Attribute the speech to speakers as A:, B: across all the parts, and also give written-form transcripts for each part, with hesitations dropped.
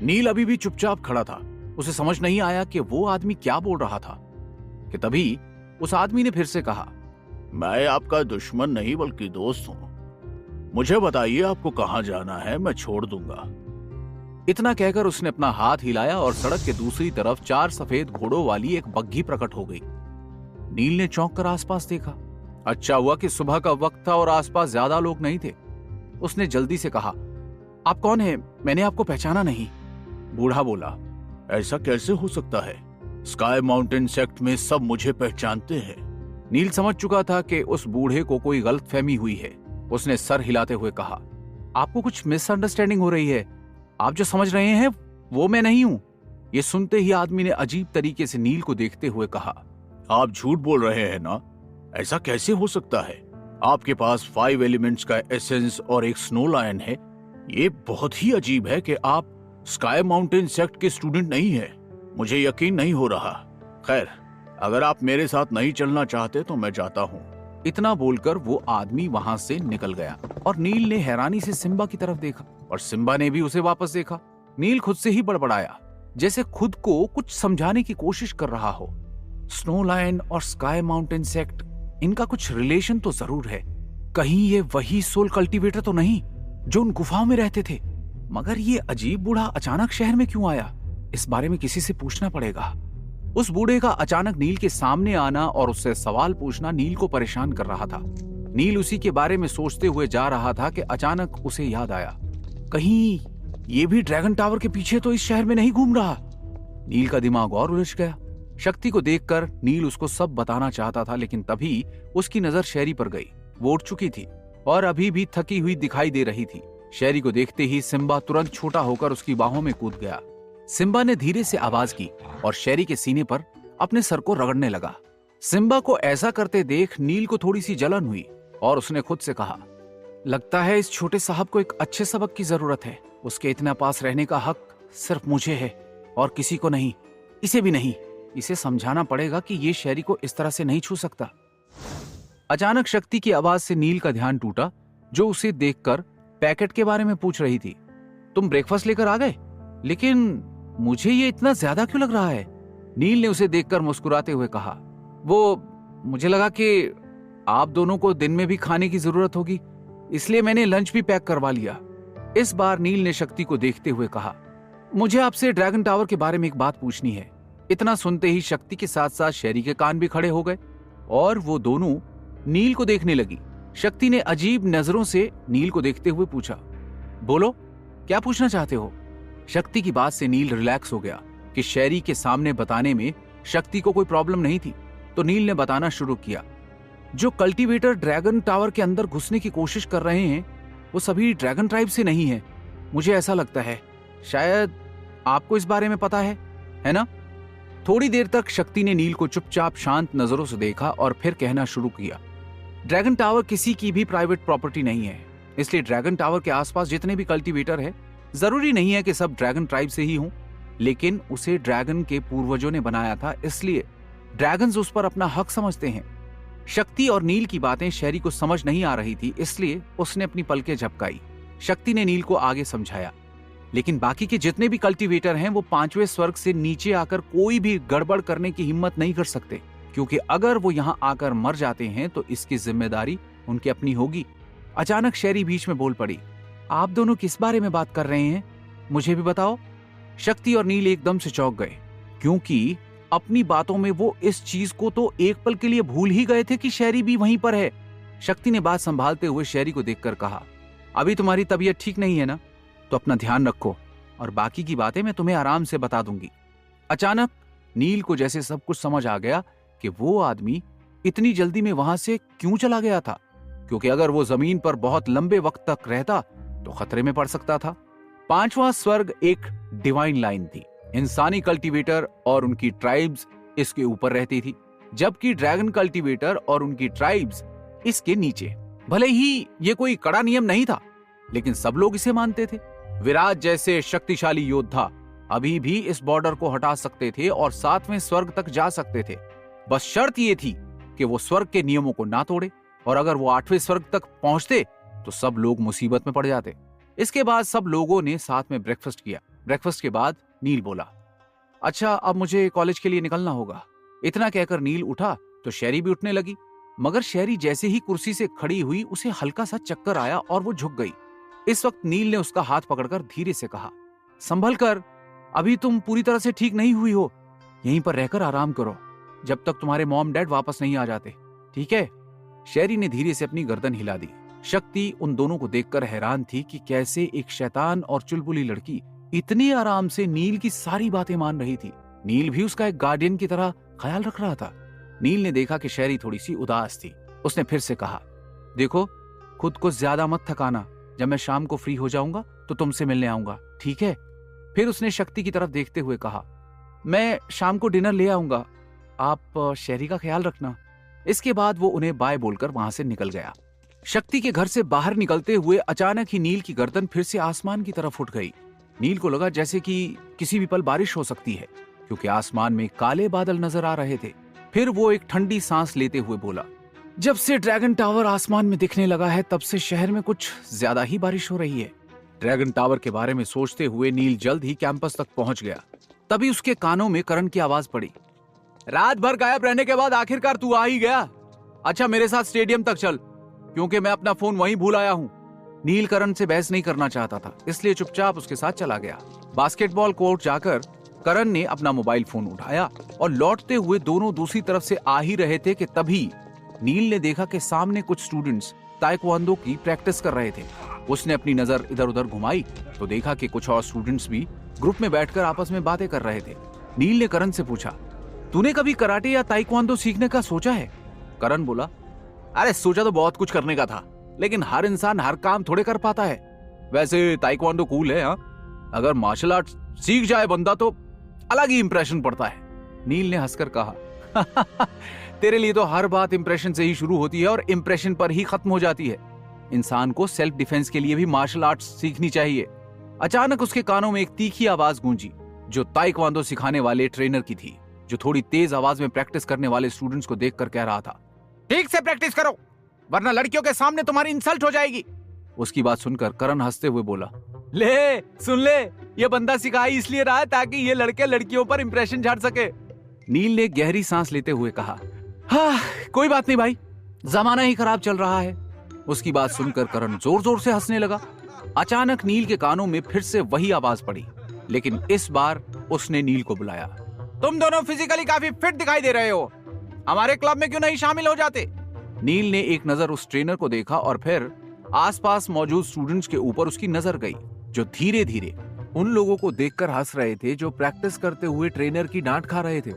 A: नील अभी भी चुपचाप खड़ा था। उसे समझ नहीं आया कि वो आदमी क्या बोल रहा था कि तभी उस आदमी ने फिर से कहा,
B: मैं आपका दुश्मन नहीं बल्कि दोस्त हूँ। मुझे बताइए आपको कहाँ जाना है, मैं छोड़ दूंगा।
A: इतना कहकर उसने अपना हाथ हिलाया और सड़क के दूसरी तरफ 4 सफेद घोड़ों वाली एक बग्घी प्रकट हो गई। नील ने चौंक कर आसपास देखा। अच्छा हुआ कि सुबह का वक्त था और आसपास ज्यादा लोग नहीं थे। उसने जल्दी से कहा, आप कौन हैं? मैंने आपको पहचाना नहीं।
B: बूढ़ा बोला, ऐसा कैसे हो सकता है? स्काई माउंटेन सेक्ट में सब मुझे पहचानते हैं।
A: नील समझ चुका था कि उस बूढ़े को कोई गलतफहमी हुई है। उसने सर हिलाते हुए कहा, आपको कुछ मिसअंडरस्टैंडिंग हो रही है। आप जो समझ रहे हैं वो मैं नहीं हूं। ये सुनते ही आदमी ने अजीब तरीके से नील को देखते हुए कहा,
B: आप झूठ बोल रहे हैं ना? ऐसा कैसे हो सकता है? आपके पास 5 एलिमेंट्स का एसेंस और एक स्नो लायन है। ये बहुत ही अजीब है कि आप स्काई माउंटेन सेक्ट के स्टूडेंट नहीं है। मुझे यकीन नहीं हो रहा। खैर, अगर आप मेरे साथ नहीं चलना चाहते तो मैं जाता हूँ।
A: इतना बोलकर वो आदमी वहां से निकल गया और नील ने हैरानी से सिम्बा की तरफ देखा और सिम्बा ने भी उसे वापस देखा। नील खुद से ही बड़बड़ाया, जैसे खुद को कुछ समझाने की कोशिश कर रहा हो। स्नो लायन और स्काई माउंटेन सेक्ट, इनका कुछ रिलेशन तो जरूर है। कहीं ये वही सोल कल्टीवेटर तो नहीं जो उन गुफाओं में रहते थे? मगर ये अजीब बूढ़ा अचानक शहर में क्यों आया? इस बारे में किसी से पूछना पड़ेगा। उस बूढ़े का अचानक नील के सामने आना और उससे सवाल पूछना नील को परेशान कर रहा था। नील उसी के बारे में सोचते हुए जा रहा था कि अचानक उसे याद आया, कहीं ये भी ड्रैगन टावर के पीछे तो इस शहर में नहीं घूम रहा। नील का दिमाग और उलझ गया। शक्ति को देखकर नील उसको सब बताना चाहता था, लेकिन तभी उसकी नजर शेरी पर गई। वो उठ चुकी थी और अभी भी थकी हुई दिखाई दे रही थी। शेरी को देखते ही सिम्बा तुरंत छोटा होकर उसकी बाहों में कूद गया। सिम्बा ने धीरे से आवाज की और शेरी के सीने पर अपने सर को रगड़ने लगा। सिम्बा को ऐसा करते देख नील को थोड़ी सी जलन हुई और उसने खुद से कहा, लगता है इस छोटे साहब को एक अच्छे सबक की जरूरत है। उसके इतना पास रहने का हक सिर्फ मुझे है और किसी को नहीं, इसे भी नहीं। इसे समझाना पड़ेगा कि ये शेरी को इस तरह से नहीं छू सकता। अचानक शक्ति की आवाज से नील का ध्यान टूटा, जो उसे देखकर पैकेट के बारे में पूछ रही थी। तुम ब्रेकफास्ट लेकर आ गए? लेकिन मुझे ये इतना ज्यादा क्यों लग रहा है? नील ने उसे देखकर मुस्कुराते हुए कहा, वो मुझे लगा कि आप दोनों को दिन में भी खाने की जरूरत होगी, इसलिए मैंने लंच भी पैक करवा लिया। इस बार नील ने शक्ति को देखते हुए कहा, मुझे आपसे ड्रैगन टावर के बारे में एक बात पूछनी है। इतना सुनते ही शक्ति के साथ साथ शेरी के कान भी खड़े हो गए और वो दोनों नील को देखने लगी। शक्ति ने अजीब नजरों से नील को देखते हुए पूछा, बोलो, क्या पूछना चाहते हो? शक्ति की बात से नील रिलैक्स हो गया कि शेरी के सामने बताने में शक्ति को कोई प्रॉब्लम नहीं थी। तो नील ने बताना शुरू किया, जो कल्टीवेटर ड्रैगन टावर के अंदर घुसने की कोशिश कर रहे हैं वो सभी ड्रैगन ट्राइब से नहीं है। मुझे ऐसा लगता है, शायद आपको इस बारे में पता है ना? थोड़ी देर तक शक्ति ने नील को चुपचाप शांत नजरों से देखा और फिर कहना शुरू किया, ड्रैगन टावर किसी की भी प्राइवेट प्रॉपर्टी नहीं है, इसलिए ड्रैगन टावर के आसपास जितने भी कल्टीवेटर है, जरूरी नहीं है कि सब ड्रैगन ट्राइब से ही हों, लेकिन उसे ड्रैगन के पूर्वजों ने बनाया था, इसलिए ड्रैगन्स उस पर अपना हक समझते हैं। शक्ति और नील की बातें शेरी को समझ नहीं आ रही थी, इसलिए उसने अपनी पलकें झपकाई। शक्ति ने नील को आगे समझाया, लेकिन बाकी के जितने भी कल्टीवेटर हैं वो 5वें स्वर्ग से नीचे आकर कोई भी गड़बड़ करने की हिम्मत नहीं कर सकते, क्योंकि अगर वो यहाँ आकर मर जाते हैं तो इसकी जिम्मेदारी उनकी अपनी होगी। अचानक शेरी बीच में बोल पड़ी, आप दोनों किस बारे में बात कर रहे हैं? मुझे भी बताओ। शक्ति और नील एकदम से चौंक गए, क्योंकि अपनी बातों में वो इस चीज को तो एक पल के लिए भूल ही गए थे कि शेरी भी वहीं पर है। शक्ति ने बात संभालते हुए शेरी को देखकर कहा, अभी तुम्हारी तबीयत ठीक नहीं है ना, तो अपना ध्यान रखो और बाकी की बातें मैं तुम्हें आराम से बता दूंगी। अचानक नील को जैसे सब कुछ समझ आ गया कि वो आदमी इतनी जल्दी में वहां से क्यों चला गया था, क्योंकि अगर वो जमीन पर बहुत लंबे वक्त तक रहता तो खतरे में पड़ सकता था। 5वां स्वर्ग एक डिवाइन लाइन थी। इंसानी कल्टीवेटर और उनकी ट्राइब्स इसके ऊपर रहती थी, जबकि ड्रैगन कल्टीवेटर और उनकी ट्राइब्स इसके नीचे। भले ही ये कोई कड़ा नियम नहीं था, लेकिन सब लोग इसे मानते थे। विराट जैसे शक्तिशाली योद्धा अभी भी इस बॉर्डर को हटा सकते थे और 7वें स्वर्ग तक जा सकते थे। बस शर्त ये थी कि वो स्वर्ग के नियमों को ना तोड़े, और अगर वो 8वें स्वर्ग तक पहुंचते तो सब लोग मुसीबत में पड़ जाते। इसके बाद सब लोगों ने साथ में ब्रेकफास्ट किया ब्रेकफास्ट के बाद नील बोला, अच्छा अब मुझे कॉलेज के लिए निकलना होगा। इतना कहकर नील उठा तो शैरी भी उठने लगी, मगर शैरी जैसे ही कुर्सी से खड़ी हुई उसे हल्का सा चक्कर आया और वो झुक गई। इस वक्त नील ने उसका हाथ पकड़कर धीरे से कहा, संभल कर, अभी तुम पूरी तरह से ठीक नहीं हुई हो, यहीं पर रहकर आराम करो जब तक तुम्हारे मॉम डैड वापस नहीं आ जाते, ठीक है? शैरी ने धीरे से अपनी गर्दन हिला दी। शक्ति उन दोनों को देखकर हैरान थी कि कैसे एक शैतान और चुलबुली लड़की इतने आराम से नील की सारी बातें मान रही थी। नील भी उसका एक गार्डियन की तरह ख्याल रख रहा था। नील ने देखा कि शैरी थोड़ी सी उदास थी। उसने फिर से कहा, देखो खुद को ज्यादा मत थकाना, जब मैं शाम को फ्री हो जाऊंगा तो तुमसे मिलने आऊंगा, ठीक है? फिर उसने शक्ति की तरफ देखते हुए कहा, मैं शाम को डिनर ले आऊंगा, आप शैरी का ख्याल रखना। इसके बाद वो उन्हें बाय बोलकर वहां से निकल गया। शक्ति के घर से बाहर निकलते हुए अचानक ही नील की गर्दन फिर से आसमान की तरफ उठ गई। नील को लगा जैसे कि किसी भी पल बारिश हो सकती है, क्योंकि आसमान में काले बादल नजर आ रहे थे। फिर वो एक ठंडी सांस लेते हुए बोला, जब से ड्रैगन टावर आसमान में दिखने लगा है तब से शहर में कुछ ज्यादा ही बारिश हो रही है। ड्रैगन टावर के बारे में सोचते हुए नील जल्द ही कैंपस तक पहुंच गया। तभी उसके कानों में करण की आवाज पड़ी, रात भर गायब रहने के बाद आखिरकार तू आ ही गया। अच्छा मेरे साथ स्टेडियम तक चल, क्योंकि मैं अपना फोन वहीं भूल आया हूँ। नील करण से बहस नहीं करना चाहता था, इसलिए चुपचाप उसके साथ चला गया। बास्केटबॉल कोर्ट जाकर करण ने अपना मोबाइल फोन उठाया और लौटते हुए दोनों दूसरी तरफ से आ ही रहे थे कि तभी नील ने देखा कि सामने कुछ स्टूडेंट्स ताइक्वांडो की प्रैक्टिस कर रहे थे। उसने अपनी नजर इधर उधर घुमाई तो देखा कि कुछ और स्टूडेंट्स भी ग्रुप में बैठकर आपस में बातें कर रहे थे। नील ने करण से पूछा, तूने कभी कराटे या ताइक्वांडो सीखने का सोचा है? करण बोला, अरे सोचा तो बहुत कुछ करने का था, लेकिन हर इंसान हर काम थोड़े कर पाता है। वैसे ताइक्वांडो कूल है, हाँ? अगर मार्शल आर्ट सीख जाए बंदा तो अलग ही इंप्रेशन पड़ता है। नील ने हंसकर कहा, तेरे लिए तो हर बात इंप्रेशन से ही शुरू होती है और इंप्रेशन पर ही खत्म हो जाती है। इंसान को सेल्फ डिफेंस के लिए भी मार्शल आर्ट्स सीखनी चाहिए। अचानक उसके कानों में एक तीखी आवाज गूंजी, जो ताइक्वांडो सिखाने वाले ट्रेनर की थी, जो थोड़ी तेज आवाज में प्रैक्टिस करने वाले स्टूडेंट्स को देखकर कह रहा था, ठीक से प्रैक्टिस करो, वरना लड़कियों के सामने तुम्हारी इंसल्ट हो जाएगी। उसकी बात सुनकर करण हंसते हुए बोला, ले सुन ले, ये बंदा सिखाई इसलिए रहा है ताकि ये लड़के लड़कियों पर इंप्रेशन झाड़ सके। नील ने गहरी सांस लेते हुए कहा, हाँ कोई बात नहीं भाई, जमाना ही खराब चल रहा है। उसकी बात सुनकर करण जोर जोर से हंसने लगा। अचानक नील के कानों में फिर से वही आवाज पड़ी, लेकिन इस बार उसने नील को बुलाया, तुम दोनों फिजिकली काफी फिट दिखाई दे रहे हो, हमारे क्लब में क्यों नहीं शामिल हो जाते? नील ने एक नजर उस ट्रेनर को देखा और फिर आसपास मौजूद स्टूडेंट्स के ऊपर उसकी नजर गई, जो धीरे धीरे उन लोगों को देखकर हंस रहे थे जो प्रैक्टिस करते हुए ट्रेनर की डांट खा रहे थे।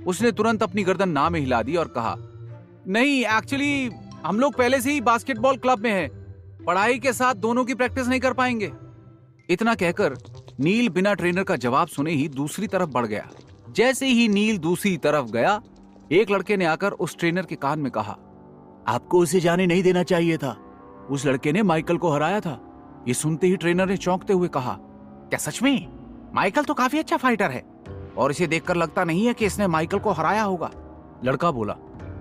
A: उसने तुरंत अपनी गर्दन ना में हिला दी और कहा, नहीं एक्चुअली हम लोग पहले से ही बास्केटबॉल क्लब में हैं, पढ़ाई के साथ दोनों की प्रैक्टिस नहीं कर पाएंगे। इतना कहकर नील बिना ट्रेनर का जवाब सुने ही दूसरी तरफ बढ़ गया। जैसे ही नील दूसरी तरफ गया, एक लड़के ने आकर उस ट्रेनर के कान में कहा, आपको उसे जाने नहीं देना चाहिए था, उस लड़के ने माइकल को हराया था। ये सुनते ही ट्रेनर ने चौंकते हुए कहा, क्या सच में? माइकल तो काफी अच्छा फाइटर है और इसे देखकर लगता नहीं है कि इसने माइकल को हराया होगा। लड़का बोला,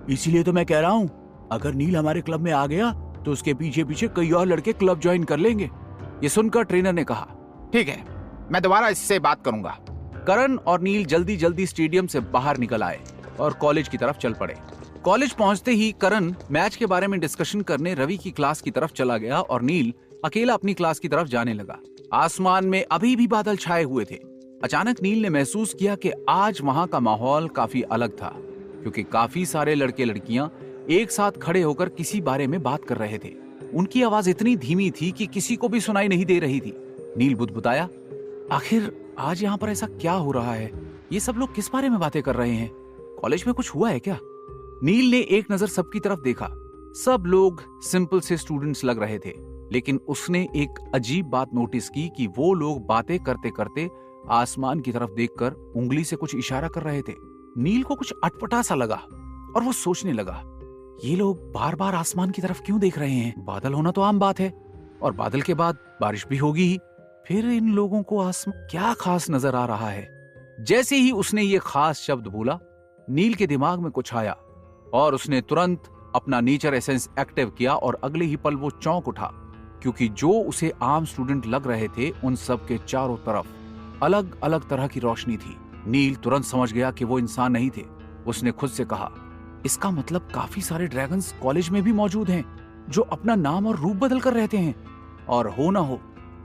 A: इसीलिए तो मैं कह रहा हूँ, अगर नील हमारे क्लब में आ गया तो उसके पीछे पीछे कई और लड़के क्लब ज्वाइन कर लेंगे। ये सुनकर ट्रेनर ने कहा, ठीक है, मैं दोबारा इससे बात करूंगा। करण और नील जल्दी जल्दी स्टेडियम से बाहर निकल आए और कॉलेज की तरफ चल पड़े। कॉलेज पहुंचते ही करण मैच के बारे में डिस्कशन करने रवि की क्लास की तरफ चला गया और नील अकेला अपनी क्लास की तरफ जाने लगा। आसमान में अभी भी बादल छाए हुए थे। अचानक नील ने महसूस किया कि आज वहां का माहौल काफी अलग था, क्योंकि काफी सारे लड़के लड़कियां एक साथ खड़े होकर किसी बारे में बात कर रहे थे। उनकी आवाज इतनी धीमी थी कि किसी को भी सुनाई नहीं दे रही थी। नील बुदबुदाया, आखिर आज यहाँ पर ऐसा क्या हो रहा है? ये सब लोग किस बारे में बातें कर रहे हैं? कॉलेज में कुछ हुआ है क्या? नील ने एक नजर सबकी तरफ देखा। सब लोग सिंपल से स्टूडेंट्स लग रहे थे, लेकिन उसने एक अजीब बात नोटिस की कि वो लोग बातें करते करते आसमान की तरफ देखकर उंगली से कुछ इशारा कर रहे थे। नील को कुछ अटपटा सा लगा और वो सोचने लगा, ये लोग बार बार आसमान की तरफ क्यों देख रहे हैं? बादल होना तो आम बात है और बादल के बाद बारिश भी होगी ही, फिर इन लोगों को आसमान क्या खास नजर आ रहा है? जैसे ही उसने ये खास शब्द बोला, नील के दिमाग में कुछ आया और उसने तुरंत अपना नेचर एसेंस एक्टिव किया और अगले ही पल वो चौंक उठा, क्योंकि जो उसे आम स्टूडेंट लग रहे थे उन सब के चारों तरफ अलग अलग तरह की रोशनी थी। नील तुरंत समझ गया कि वो इंसान नहीं थे। उसने खुद से कहा, इसका मतलब काफी सारे ड्रैगन्स कॉलेज में भी मौजूद हैं जो अपना नाम और रूप बदल कर रहते हैं। और हो ना हो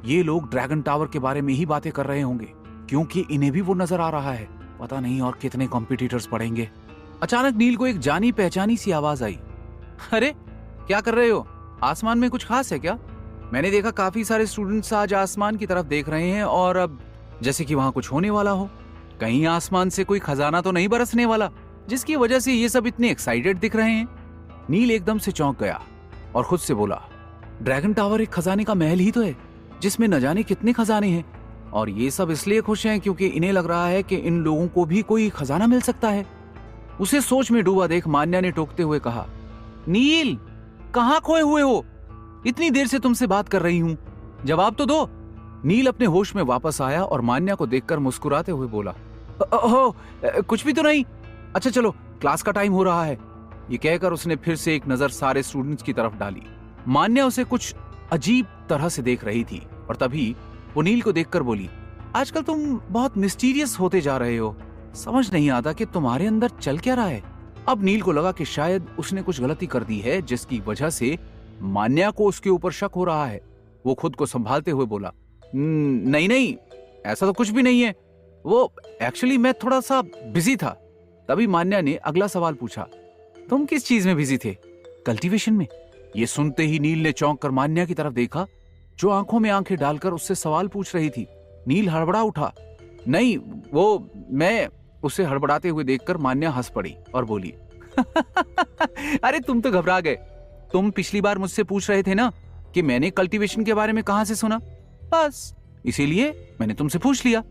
A: ये लोग ड्रैगन टावर के बारे में ही बातें कर रहे होंगे, क्योंकि इन्हें भी वो नजर आ रहा है। पता नहीं और कितने कॉम्पिटिटर्स पढ़ेंगे। अचानक नील को एक जानी पहचानी सी आवाज आई। अरे क्या कर रहे हो? आसमान में कुछ खास है क्या? मैंने देखा काफी सारे स्टूडेंट्स आज आसमान की तरफ देख रहे हैं और अब जैसे कि वहां कुछ होने वाला हो। कहीं आसमान से कोई खजाना तो नहीं बरसने वाला जिसकी वजह से ये सब इतने एक्साइटेड दिख रहे हैं? नील एकदम से चौंक गया और खुद से बोला, ड्रैगन टावर एक खजाने का महल ही तो है जिसमें न जाने कितने खजाने हैं, और ये सब इसलिए खुश हैं क्योंकि इन्हें लग रहा है कि इन लोगों को भी कोई खजाना मिल सकता है। उसे सोच में डूबा देख मान्या ने टोकते हुए कहा, नील कहाँ खोए हुए हो? इतनी देर से तुमसे बात कर रही हूँ, जवाब तो दो। नील अपने होश में वापस आया और मान्या को देखकर मुस्कुराते हुए बोला, ओह कुछ भी तो नहीं। अच्छा चलो क्लास का टाइम हो रहा है। ये कहकर उसने फिर से एक नजर सारे स्टूडेंट्स की तरफ डाली। मान्या उसे कुछ अजीब तरह से देख रही थी और तभी वो नील को देखकर बोली, आजकल तुम बहुत मिस्टीरियस होते जा रहे हो। समझ नहीं आता कि तुम्हारे अंदर चल क्या रहा है। अब नील को लगा कि शायद उसने कुछ गलती कर दी है जिसकी वजह से मान्या को उसके ऊपर शक हो रहा है। वो खुद को संभालते हुए बोला, नहीं नहीं ऐसा तो कुछ भी नहीं है। वो एक्चुअली मैं थोड़ा सा बिजी था। तभी मान्या ने अगला सवाल पूछा, तुम किस चीज में बिजी थे? कल्टीवेशन में। ये सुनते ही नील ने चौंक कर मान्या की तरफ देखा जो आंखों में आंखें डालकर उससे सवाल पूछ रही थी। नील हड़बड़ा उठा, नहीं वो मैं। उसे हड़बड़ाते हुए देखकर मान्या हंस पड़ी और बोली, अरे तुम तो घबरा गए। तुम पिछली बार मुझसे पूछ रहे थे ना कि मैंने कल्टीवेशन के बारे में कहां से सुना, बस इसीलिए मैंने तुमसे पूछ लिया।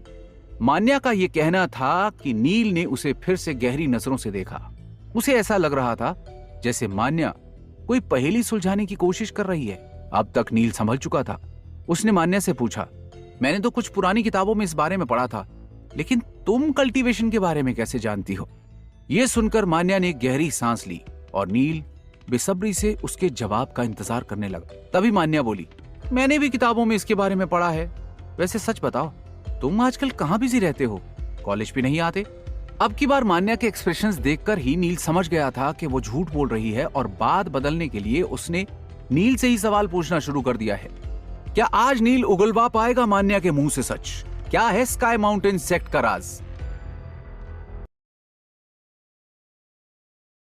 A: मान्या का यह कहना था कि नील ने उसे फिर से गहरी नजरों से देखा। उसे ऐसा लग रहा था जैसे मान्या कोई पहेली सुलझाने की कोशिश कर रही है। अब तक नील संभल चुका था। उसने मान्या से पूछा, मैंने तो कुछ पुरानी किताबों में इस बारे में पढ़ा था, लेकिन तुम कल्टीवेशन के बारे में कैसे जानती हो? यह सुनकर मान्या ने गहरी सांस ली और नील बेसब्री से उसके जवाब का इंतजार करने लगा। तभी मान्या बोली, मैंने भी किताबों में इसके बारे में पढ़ा है। वैसे सच बताओ, तुम आजकल कहाँ बिजी रहते हो? कॉलेज भी नहीं आते? अब की बार मान्या के एक्सप्रेशंस देखकर ही नील समझ गया था कि वो झूठ बोल रही है और बात बदलने के लिए उसने नील से ही सवाल पूछना शुरू कर दिया है। क्या आज नील उगलवा पाएगा मान्या के मुंह से सच? क्या है स्काई माउंटेन सेक्ट का राज?